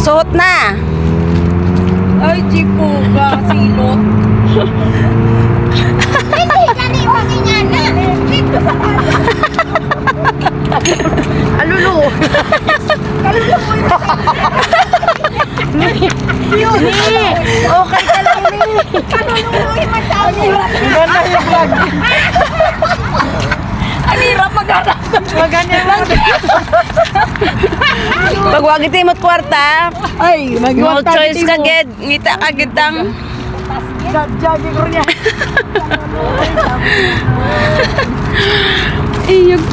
Suot na. Ay, jipo ka, silot. Hindi ka ni makingana. Alulo. Alulo mo yun. Okay ka lang ni. Kaluluhin mo sa ulo. Ganda yung vlog. Ang hirap maghanap. Maganda lang. Pag wag iti mo't kwarta, Ay, no choice ka ged. Ngita ka gitang. Jagi ko niya. Iyog.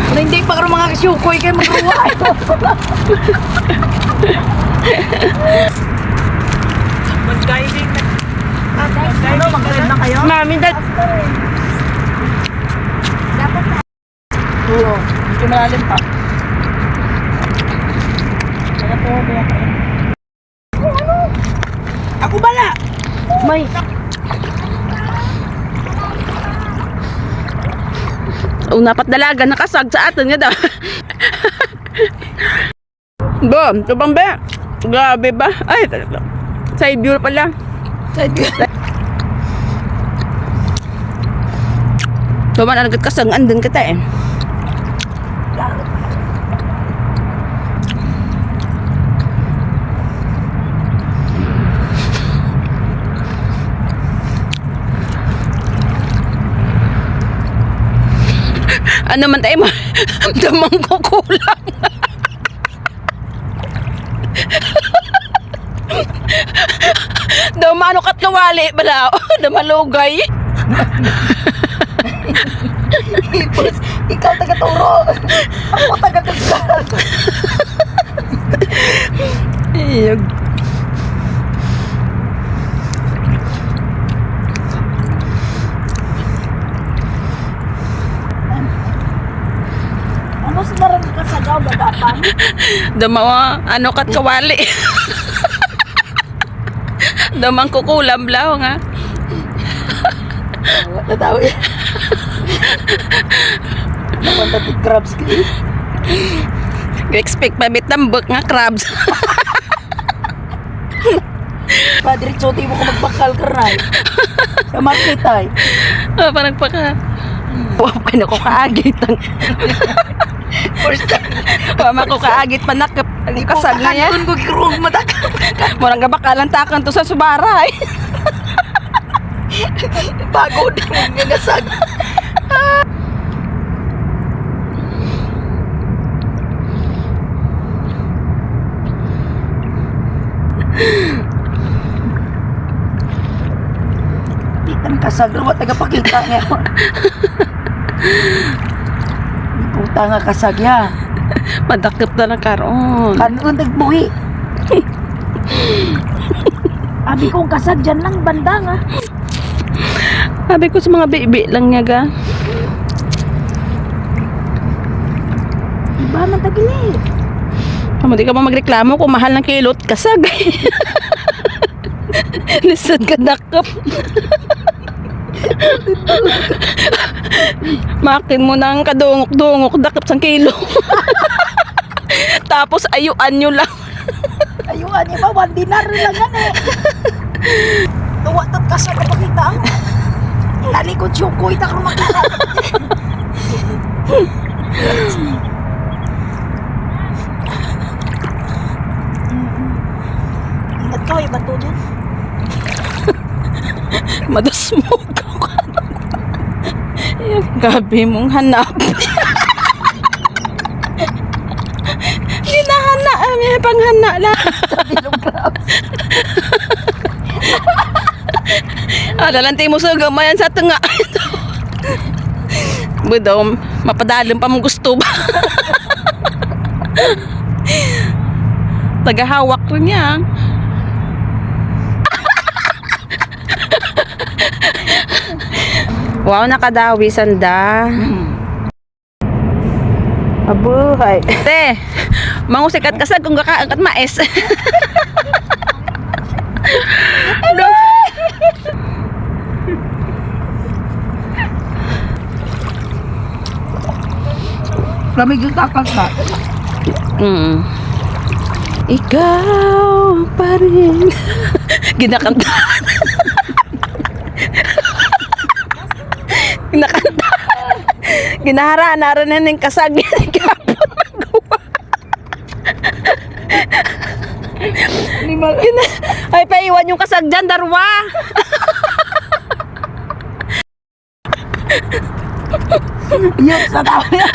Kung hindi pa karoon mga kasyukoy kayo magruwa. Mag-guiding na. Ano, mag-guide na kayo? Mami, Oo, medyo malalim pa. Ako bala! May. Unapat dalaga nakasag sa atin nga daw. Bom, tubang ba? Grabe ba? Ay, side view pala. Tuman ang kasang andun kita eh. Ano man tayo mo? Damang kukulang. Damano kat nawali bala. Damalugay. Ikaw taga-turo. Ako taga-tugal. Iyog. Ano sa naran ka sa gaw, gagapan? Damawa, ano kat kawali. Damang kukulam blaw nga. Natawa yan. Napantatig crabs kayo. Expect pa bit tambok nga crabs. Padre Choti mo ko magbakal ka rin. Sa market ay. Oh, parang paka. Paano ko kaagit ang First time. Pama ko kaagit panakap ang kasag na yan. Kung kikirong matak. Murang gabakalan takan to sa subaray. Bago na nga nasag. Di tan kasag ro tagapakita nga. Puta nga kasag ya. Madakip na lang karoon. Kanon nagbuhi. Abi kong kasag dyan lang banda nga. Sabi ko sa mga bibi lang niya ga. Iba man tagili. Tama di ka ba magreklamo kung mahal ng kilot kasag. Lisod ka dakap. Makin mo ng kadungok-dungok dakap sang kilo. Tapos ayuan nyo lang. Ayuan niya ba? 1 dinar lang yan eh. Tuwa tat kasag na pakita. Lalikod yung kuy ta kung makita. Ingat ka, iba to dyan. Madasmog ako. Gabi mong hanap. Hinahana, may panghana lang. Bilong crabs. Lalantay mo sa gamayan sa tunga. Budom, mapadalim pa mong gusto ba? Tagahawak rin niya. Wow, nakadawi sanda. Abuhay. Te, mangusikat kasag kung kakaangkat mais. Ano? Lamig yung takal ka. Ikaw pa rin. Ginakantahan. Ginakantahan. Ginaharaan na ng kasag. Kapon magawa. Ay, paiwan yung kasag dyan, Darwa. Yun, sa tao yan.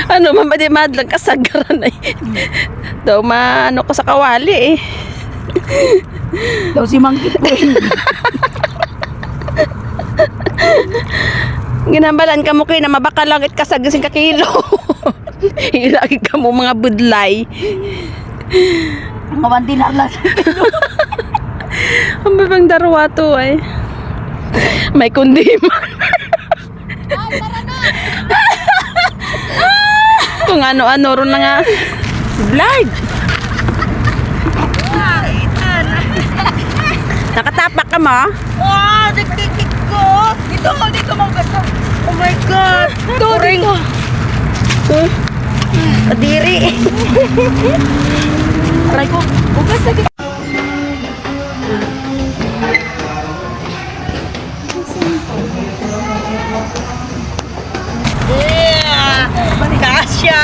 Ano, mamadi-madlang kasagaran ay. Daw maano ko sa kawali eh. Daw si Mangkit po yun. Ginambalan ka mo kayo na mabakalangit kasag kasing kakilo. Ilagi ka mo mga budlay. Mga 1 dinar lang. Ang babang Darwa to ay. May kundiman. Kung ano-ano ron na nga. Vlog. Nakatapak ka mo? Oh, nagkikik ko. Dito mga gato. Oh my God. Turing. Kadiri. Aray ko. Bukas na kita. Yeah. Kasya.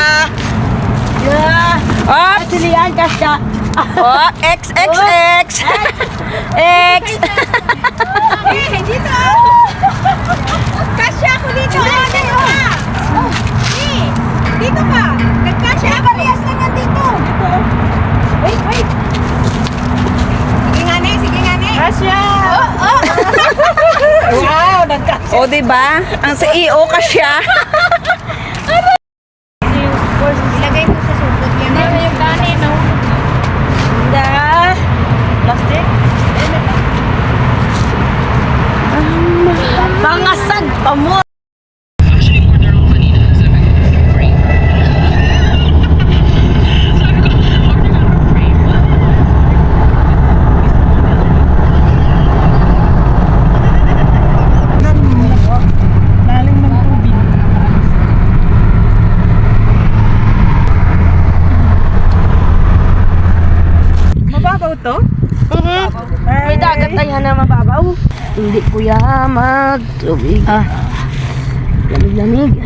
Yeah. Op! Silihan, kasya. Oh, XXX. X. Dito! Kasya ako dito! Dito ka! Dito ka! Nagkasya ako! Parehas na nga dito! Wait! Sige nga ne, sige nga ne! Kasya. Wow, nagkasya. O, diba? Ang CEO ka siya. Ilagay mo sa supot yan. Hindi mo yung kanin, no? Plastic. Pangasag pa mo. Lalim ng tubig. Mababaw to? May dagat tayo na mababaw. Hindi kuya magtubig. Lamig-lamig.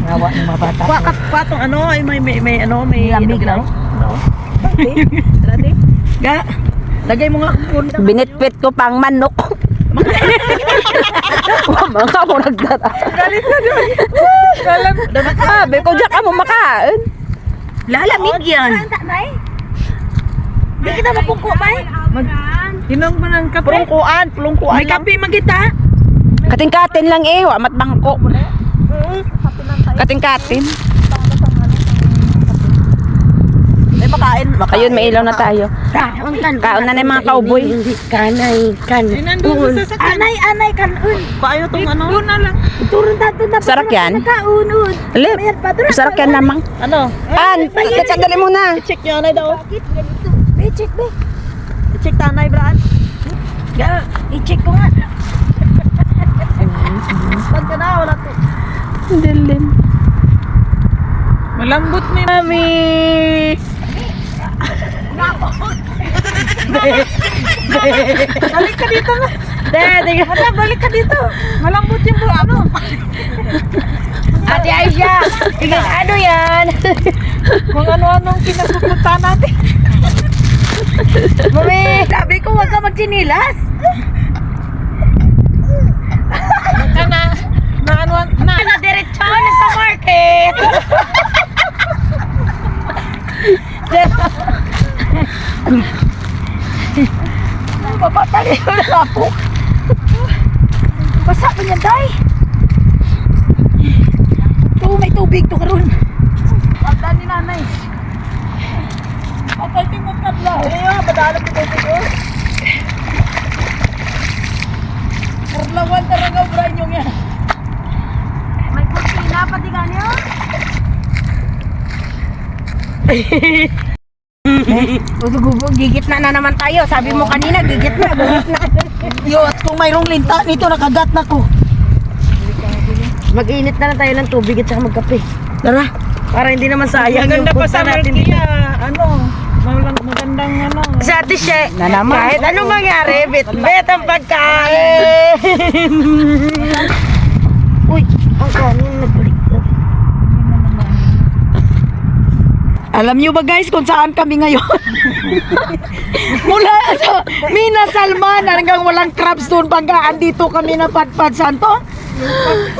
Nawa ng mga bata. Patong ano, ay may Lamig lang. Dati. Ga. Lagay mo nga kung Binitpit ko pang manok. Mga murag data. galit na doon. Sabi ko, diyan ka mo makain. Lalamig yan. Di kita mapungko, bay. Inom mo ng kape. Plungkuan. May kape magita. Kating-katin lang eh. Amat bangko. Kating-katin. May makain. Ayun, may ilaw na tayo. Kaon na yung mga cowboy. Kanay. Anay, kanun. Paano tong ano? Doon na lang. Turun tato na. Sarap yan. Kaunod. Alip, masarap yan namang. Ano? Kakadali mo na. I-check niya anay daw. I-check be. I-check tanay, Braan. Ga, i-check ko nga. Pag ka na, wala to. Dilim. Malambot ni Mami. Balik ka dito na. Balik ka dito. Malambot yung buo. Ano? Ate Aisha, ikaw ano yan? Kung ano-anong kinasupunta natin. Mami, sabi ko huwag ka magchinilas. Ka na. Na ano na. Na diretso na sa market. Papatali ko na ako. Basa pa niyan, day. May tubig to karon. Pagdan ni nanay. Patay timot ka bla. Ayaw, madalap ko dito. Kurlawan talaga brain yung yan. May kusina pa di ganyo. Gigit na naman tayo. Sabi mo kanina, gigit na. Yo, at kung mayroong linta nito, nakagat na ko. Mag-init na lang tayo ng tubig at saka magkape. Tara. Para hindi naman sayang yung Maganda pa punta sa natin. Marquia. Ano? Magandang ano. Sa ate siya, kahit anong mangyari, bit ang pagkain. Uy, ang kanin nagbaligtad. Alam niyo ba guys kung saan kami ngayon? Mula sa Mina Salman hanggang walang crabs doon banggaan dito kami napadpad santo.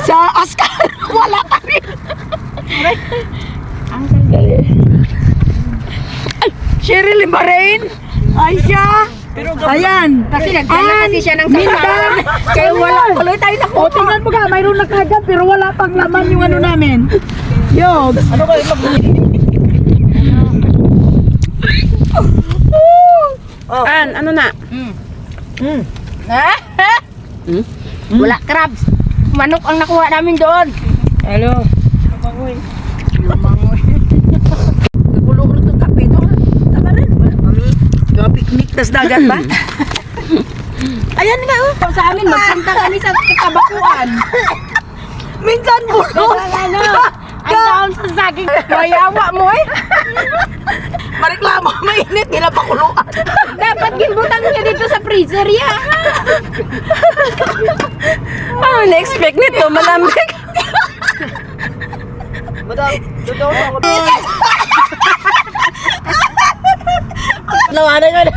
Sa Askar, wala pa rin. Ay, Cheryl Limarain. Aisha. Ayan. Kasi nagdala kasi siya ng Mindan. Kaya wala. Tuloy tayo na ko. Tingnan mo ka, mayroon na kagad pero wala pang laman yung ano namin. Yo. Ano kayo Ano na? Wala crabs. Manok ang nakuha namin doon. Hello. Nagulong rin itong kape ito. Tama rin. Mami, picnic tas dagat ba? Ayan nga oh. Sa amin, magpunta kami sa kabakuan. Minsan bulong. Ano? Ang down sa saging. Mayawa mo eh. Mareklamo, mainit, ginapakuluan. Dapat gimbutan niya dito sa freezer ya. Ano na-expect nito? Malamig. Nawanan ko na.